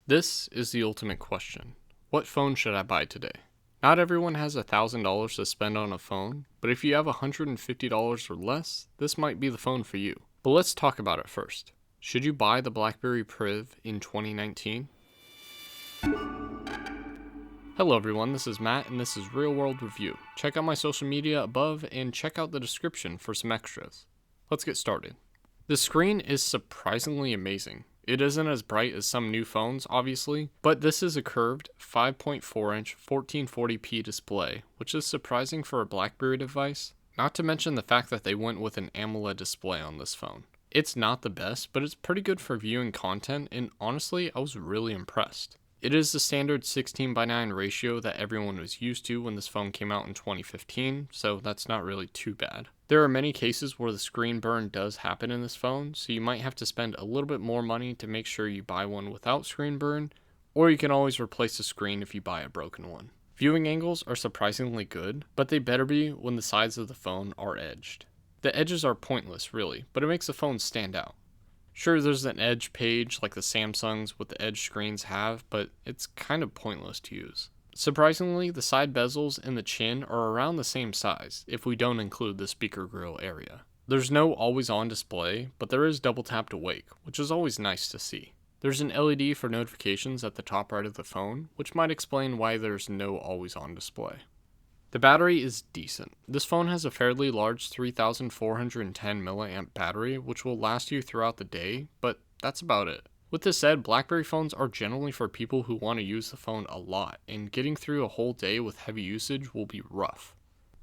This is the ultimate question. What phone should I buy today? Not everyone has $1,000 to spend on a phone, but if you have $150 or less, this might be the phone for you. But let's talk about it first. Should you buy the Blackberry Priv in 2019? Hello everyone, this is Matt and this is Real World Review. Check out my social media above and check out the description for some extras. Let's get started. The screen is surprisingly amazing. It isn't as bright as some new phones, obviously, but this is a curved 5.4-inch 1440p display, which is surprising for a Blackberry device, not to mention the fact that they went with an AMOLED display on this phone. It's not the best, but it's pretty good for viewing content, and honestly, I was really impressed. It is the standard 16:9 ratio that everyone was used to when this phone came out in 2015, so that's not really too bad. There are many cases where the screen burn does happen in this phone, so you might have to spend a little bit more money to make sure you buy one without screen burn, or you can always replace the screen if you buy a broken one. Viewing angles are surprisingly good, but they better be when the sides of the phone are edged. The edges are pointless, really, but it makes the phone stand out. Sure, there's an edge page like the Samsungs with the edge screens have, but it's kind of pointless to use. Surprisingly, the side bezels and the chin are around the same size, if we don't include the speaker grill area. There's no always-on display, but there is double tap to wake, which is always nice to see. There's an LED for notifications at the top right of the phone, which might explain why there's no always-on display. The battery is decent. This phone has a fairly large 3410 mAh battery, which will last you throughout the day, but that's about it. With this said, Blackberry phones are generally for people who want to use the phone a lot, and getting through a whole day with heavy usage will be rough.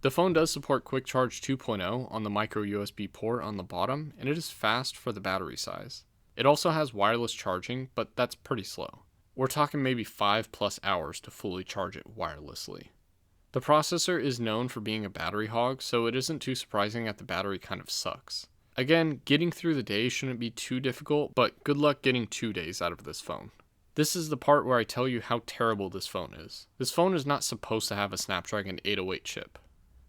The phone does support Quick Charge 2.0 on the micro USB port on the bottom, and it is fast for the battery size. It also has wireless charging, but that's pretty slow. We're talking maybe 5+ hours to fully charge it wirelessly. The processor is known for being a battery hog, so it isn't too surprising that the battery kind of sucks. Again, getting through the day shouldn't be too difficult, but good luck getting 2 days out of this phone. This is the part where I tell you how terrible this phone is. This phone is not supposed to have a Snapdragon 808 chip.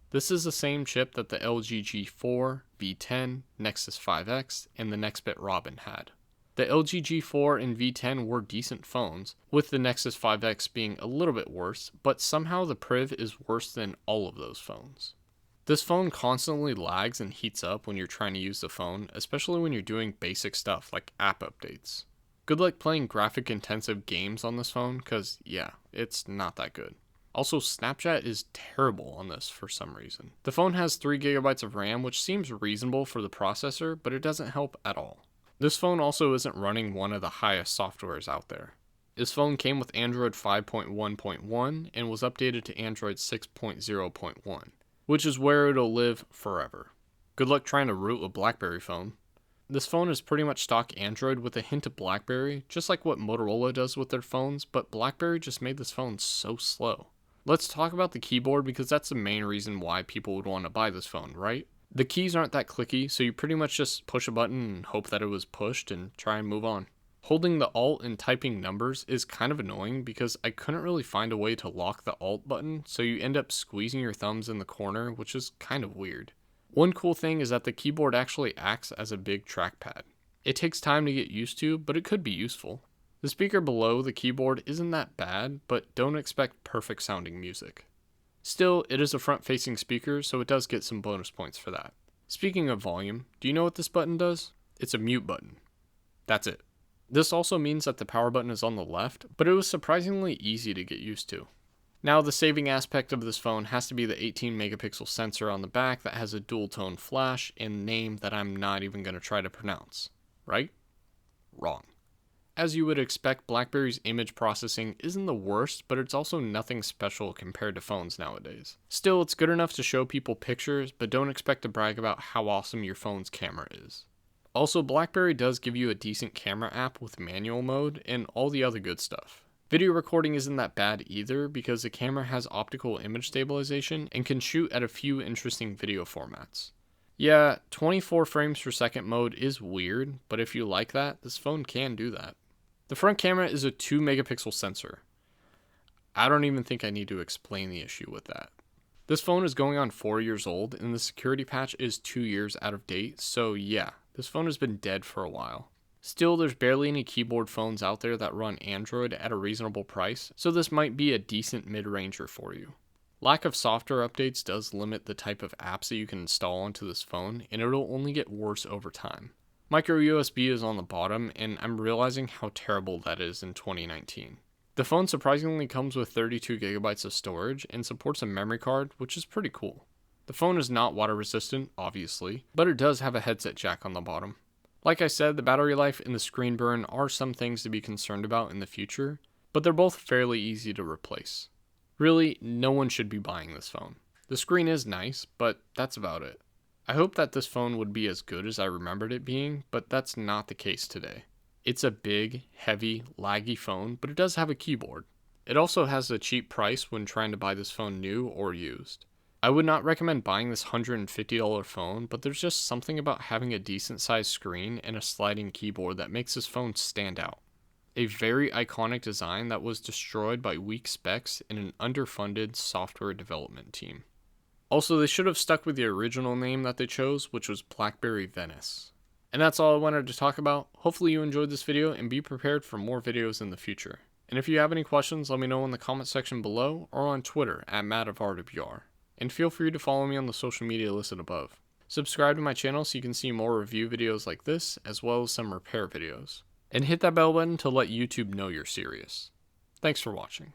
This is the same chip that the LG G4, V10, Nexus 5X, and the Nextbit Robin had. The LG G4 and V10 were decent phones, with the Nexus 5X being a little bit worse, but somehow the Priv is worse than all of those phones. This phone constantly lags and heats up when you're trying to use the phone, especially when you're doing basic stuff like app updates. Good luck playing graphic intensive games on this phone, cause yeah, it's not that good. Also, Snapchat is terrible on this for some reason. The phone has 3GB of RAM, which seems reasonable for the processor, but it doesn't help at all. This phone also isn't running one of the highest softwares out there. This phone came with Android 5.1.1 and was updated to Android 6.0.1, which is where it'll live forever. Good luck trying to root a Blackberry phone. This phone is pretty much stock Android with a hint of Blackberry, just like what Motorola does with their phones, but Blackberry just made this phone so slow. Let's talk about the keyboard because that's the main reason why people would want to buy this phone, right? The keys aren't that clicky, so you pretty much just push a button and hope that it was pushed and try and move on. Holding the Alt and typing numbers is kind of annoying because I couldn't really find a way to lock the Alt button, so you end up squeezing your thumbs in the corner, which is kind of weird. One cool thing is that the keyboard actually acts as a big trackpad. It takes time to get used to, but it could be useful. The speaker below the keyboard isn't that bad, but don't expect perfect sounding music. Still, it is a front-facing speaker, so it does get some bonus points for that. Speaking of volume, do you know what this button does? It's a mute button. That's it. This also means that the power button is on the left, but it was surprisingly easy to get used to. Now, the saving aspect of this phone has to be the 18-megapixel sensor on the back that has a dual-tone flash and name that I'm not even going to try to pronounce. Right? Wrong. As you would expect, BlackBerry's image processing isn't the worst, but it's also nothing special compared to phones nowadays. Still, it's good enough to show people pictures, but don't expect to brag about how awesome your phone's camera is. Also, BlackBerry does give you a decent camera app with manual mode and all the other good stuff. Video recording isn't that bad either because the camera has optical image stabilization and can shoot at a few interesting video formats. Yeah, 24 frames per second mode is weird, but if you like that, this phone can do that. The front camera is a 2-megapixel sensor. I don't even think I need to explain the issue with that. This phone is going on 4 years old, and the security patch is 2 years out of date, so yeah, this phone has been dead for a while. Still, there's barely any keyboard phones out there that run Android at a reasonable price, so this might be a decent mid-ranger for you. Lack of software updates does limit the type of apps that you can install onto this phone, and it'll only get worse over time. Micro USB is on the bottom, and I'm realizing how terrible that is in 2019. The phone surprisingly comes with 32 gigabytes of storage and supports a memory card, which is pretty cool. The phone is not water resistant, obviously, but it does have a headset jack on the bottom. Like I said, the battery life and the screen burn are some things to be concerned about in the future, but they're both fairly easy to replace. Really, no one should be buying this phone. The screen is nice, but that's about it. I hope that this phone would be as good as I remembered it being, but that's not the case today. It's a big, heavy, laggy phone, but it does have a keyboard. It also has a cheap price when trying to buy this phone new or used. I would not recommend buying this $150 phone, but there's just something about having a decent sized screen and a sliding keyboard that makes this phone stand out. A very iconic design that was destroyed by weak specs and an underfunded software development team. Also, they should have stuck with the original name that they chose, which was Blackberry Venice. And that's all I wanted to talk about. Hopefully you enjoyed this video and be prepared for more videos in the future. And if you have any questions, let me know in the comment section below or on Twitter at @MattofRWR. And feel free to follow me on the social media listed above. Subscribe to my channel so you can see more review videos like this, as well as some repair videos. And hit that bell button to let YouTube know you're serious. Thanks for watching.